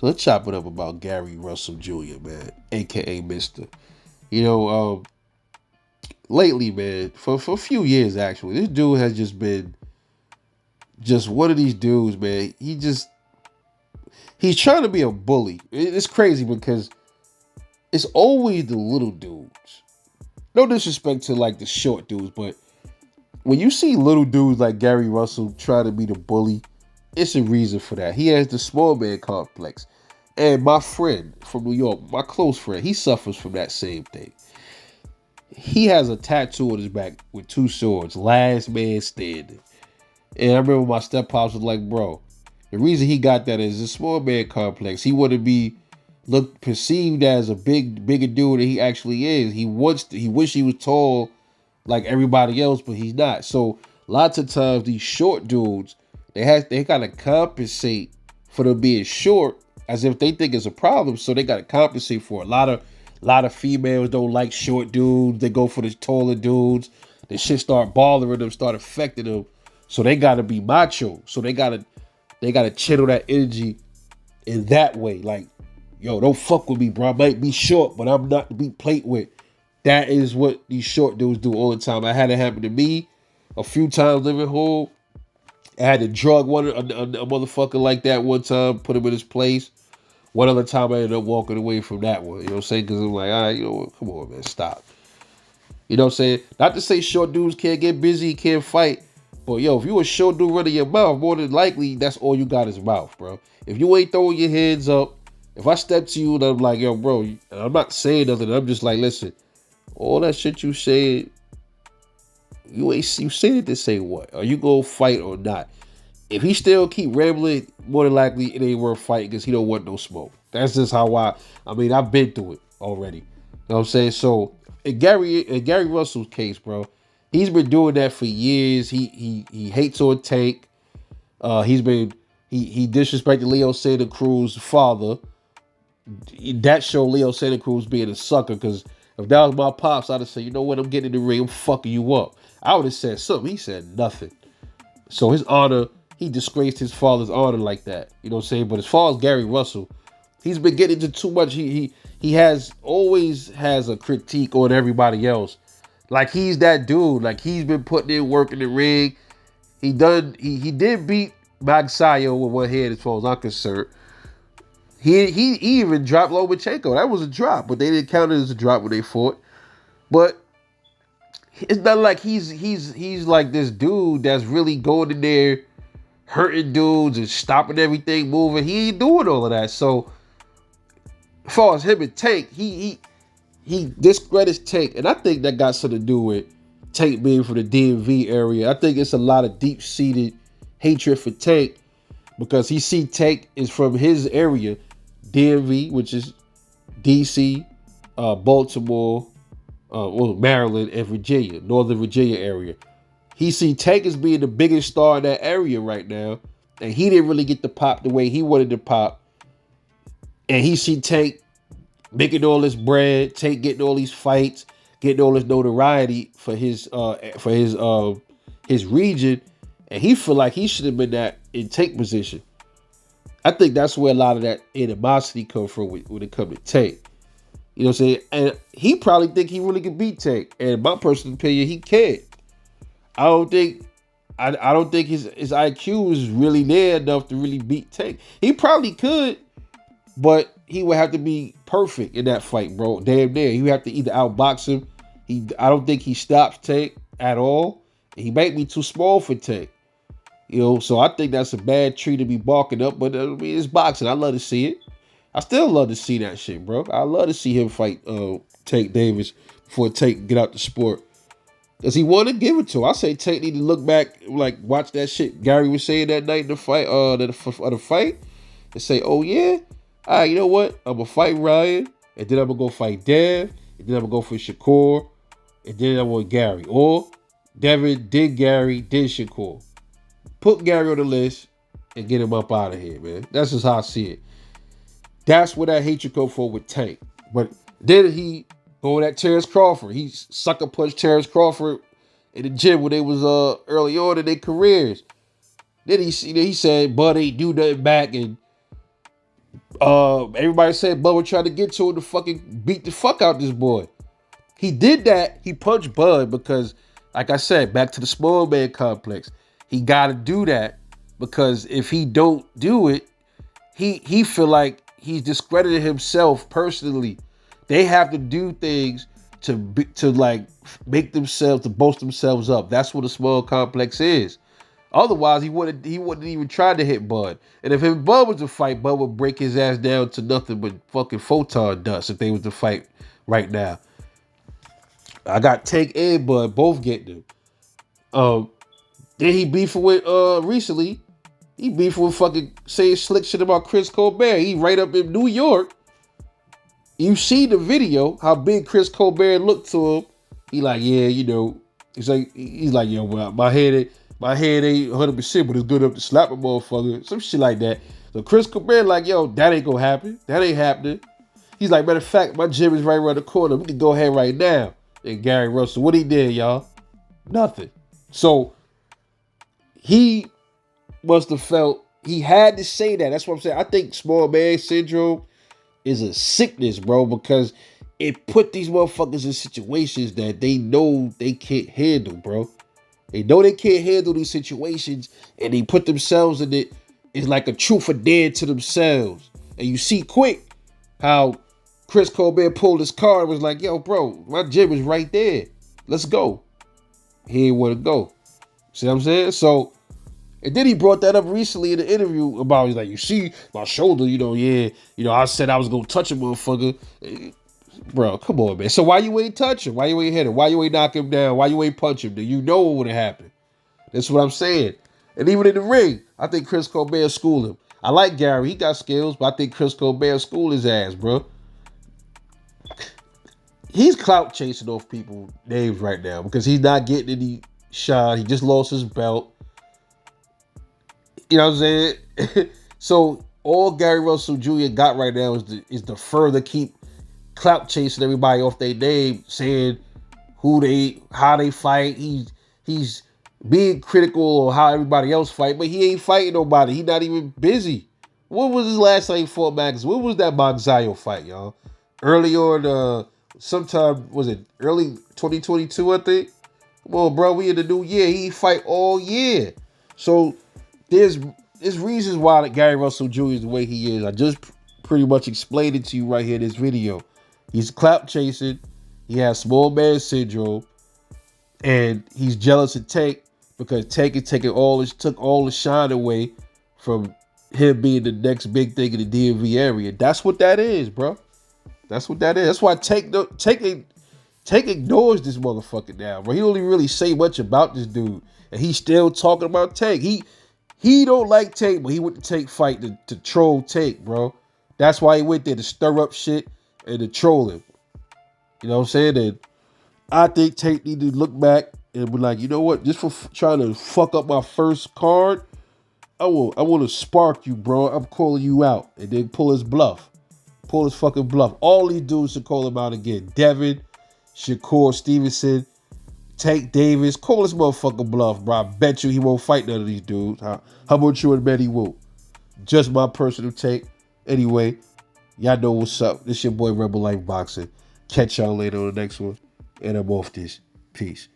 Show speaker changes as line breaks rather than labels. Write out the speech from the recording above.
So let's chop it up about Gary Russell Jr., man, aka Mister. You know, lately, man, for a few years actually, this dude has just been just one of these dudes, man. He's trying to be a bully. It's crazy because it's always the little dudes. No disrespect to like the short dudes, but when you see little dudes like Gary Russell try to be the bully, it's a reason for that. He has the small man complex. And my friend from New York, my close friend, he suffers from that same thing. He has a tattoo on his back with two swords, last man standing. And I remember my step pops was like, bro, the reason he got that is a small man complex. He want to be look perceived as a bigger dude than he actually is. He wish he was tall like everybody else, but he's not. So lots of times these short dudes, they gotta compensate for them being short as if they think it's a problem. So they gotta compensate for it. A lot of females don't like short dudes. They go for the taller dudes. The shit start bothering them, start affecting them. So they gotta be macho. So they gotta channel that energy in that way. Like, yo, don't fuck with me, bro. I might be short, but I'm not to be played with. That is what these short dudes do all the time. I had it happen to me a few times living home. I had to drug a motherfucker like that one time, put him in his place. One other time I ended up walking away from that one. You know what I'm saying? Because I'm like, all right, you know what? Come on, man, stop. You know what I'm saying? Not to say short dudes can't get busy, can't fight. But yo, if you a short dude running your mouth, more than likely, that's all you got is mouth, bro. If you ain't throwing your hands up, if I step to you and I'm like, yo, bro, and I'm not saying nothing, I'm just like, listen, all that shit you said, you said it to say what? Are you gonna fight or not? If he still keep rambling, more than likely it ain't worth fighting because he don't want no smoke. That's just how I mean, I've been through it already. You know what I'm saying? So in Gary Russell's case, bro, he's been doing that for years. He hates on Tank. He disrespected Leo Santa Cruz's father. That showed Leo Santa Cruz being a sucker because if that was my pops, I'd have said, you know what, I'm getting in the ring, I'm fucking you up. I would have said something. He said nothing. So his honor, he disgraced his father's honor like that. You know what I'm saying? But as far as Gary Russell, he's been getting into too much. He has always has a critique on everybody else. Like he's that dude. Like he's been putting in work in the ring. He did beat Magsayo with one hand as far as I'm concerned. He even dropped Lomachenko. That was a drop, but they didn't count it as a drop when they fought. But it's not like he's like this dude that's really going in there hurting dudes and stopping everything moving. He ain't doing all of that. So as far as him and Tank, he discredits Tank, and I think that got something to do with Tank being from the DMV area. I think it's a lot of deep seated hatred for Tank because he see Tank is from his area, DMV, which is DC, Baltimore, Maryland, and Virginia, Northern Virginia area. He see Tank as being the biggest star in that area right now, and he didn't really get the pop the way he wanted to pop. And he see Tank making all this bread, Tank getting all these fights, getting all this notoriety for his region, and he feel like he should have been that in Tank position. I think that's where a lot of that animosity comes from when it comes to Tank. You know what I'm saying? And he probably think he really can beat Tank. And in my personal opinion, he can't. I don't think his IQ is really there enough to really beat Tank. He probably could, but he would have to be perfect in that fight, bro. Damn near. He would have to either outbox him. I don't think he stops Tank at all. He might be too small for Tank. You know, so I think that's a bad tree to be barking up. But I mean, it's boxing. I love to see it. I still love to see that shit, bro. I love to see him fight Tank Davis before Tank get out the sport. Does he want to give it to him? I say Tank need to look back, like watch that shit Gary was saying that night in the fight, the fight, and say, oh yeah, all right, you know what? I'm gonna fight Ryan, and then I'm gonna go fight Dev, and then I'm gonna go for Shakur, and then I want Gary. Or Devin did Gary, did Shakur. Put Gary on the list and get him up out of here, man. That's just how I see it. That's what that hatred come for with Tank. But then he go at Terrence Crawford. He sucker punched Terrence Crawford in the gym when they was early on in their careers. Then he said Bud ain't do nothing back, and Everybody said Bubba tried to get to him to fucking beat the fuck out this boy. He did that. He punched Bud because, like I said, back to the small man complex. He got to do that because if he don't do it, he feel like he's discredited himself personally. They have to do things to like make themselves to boast themselves up. That's what a small complex is. Otherwise, he wouldn't even try to hit Bud. And if him and Bud was to fight, Bud would break his ass down to nothing but fucking photon dust if they was to fight right now. I got Tank and Bud both getting him. Um, then he beefing with recently. He beefing with fucking saying slick shit about Chris Colbert. He right up in New York. You see the video how big Chris Colbert looked to him. He like, yeah, you know. He's like, yo, well, my head ain't 100%, but it's good enough to slap a motherfucker. Some shit like that. So Chris Colbert like, yo, that ain't gonna happen. That ain't happening. He's like, matter of fact, my gym is right around the corner. We can go ahead right now. And Gary Russell, what he did, y'all? Nothing. So he must have felt he had to say that. That's what I'm saying. I think small man syndrome is a sickness, bro, because it put these motherfuckers in situations that they know they can't handle, bro. They know they can't handle these situations, and they put themselves in it. It's like a truth or dare to themselves. And you see quick how Chris Colbert pulled his car and was like, yo, bro, my gym is right there. Let's go. He ain't want to go. See what I'm saying? So, and then he brought that up recently in the interview about, he's like, you see my shoulder, I said I was going to touch a motherfucker. Bro, come on, man. So why you ain't touch him? Why you ain't hit him? Why you ain't knock him down? Why you ain't punch him? Do you know what would have happened? That's what I'm saying. And even in the ring, I think Chris Colbert schooled him. I like Gary. He got skills, but I think Chris Colbert schooled his ass, bro. He's clout chasing off people names right now because he's not getting any shine. He just lost his belt. You know what I'm saying? So all Gary Russell Jr. got right now is to further keep clout chasing everybody off their name, saying how they fight. He's being critical of how everybody else fight, but he ain't fighting nobody. He not even busy. When was his last time he fought Max? When was that Monzayo fight, y'all? Early on, sometime, was it early 2022, I think? Come on, bro, we in the new year. He fight all year. So there's reasons why Gary Russell Jr. is the way he is. I just pretty much explained it to you right here in this video. He's clout chasing. He has small man syndrome. And he's jealous of Tank because Tank is took all the shine away from him being the next big thing in the DMV area. That's what that is, bro. That's what that is. That's why Tank ignores this motherfucker now, bro. He don't even really say much about this dude. And he's still talking about Tank. He don't like Tank, but he went to Tank fight to troll Tank, bro. That's why he went there to stir up shit and to troll him. You know what I'm saying? And I think Tank need to look back and be like, you know what? Just for trying to fuck up my first card, I want to spark you, bro. I'm calling you out. And then pull his bluff. Pull his fucking bluff. All these dudes should call him out again. Devin, Shakur Stevenson, Tank Davis. Call this motherfucking bluff, bro. I bet you he won't fight none of these dudes. How much you would bet he won't? Just my personal take. Anyway, y'all know what's up. This your boy Rebel Life Boxing. Catch y'all later on the next one. And I'm off this. Peace.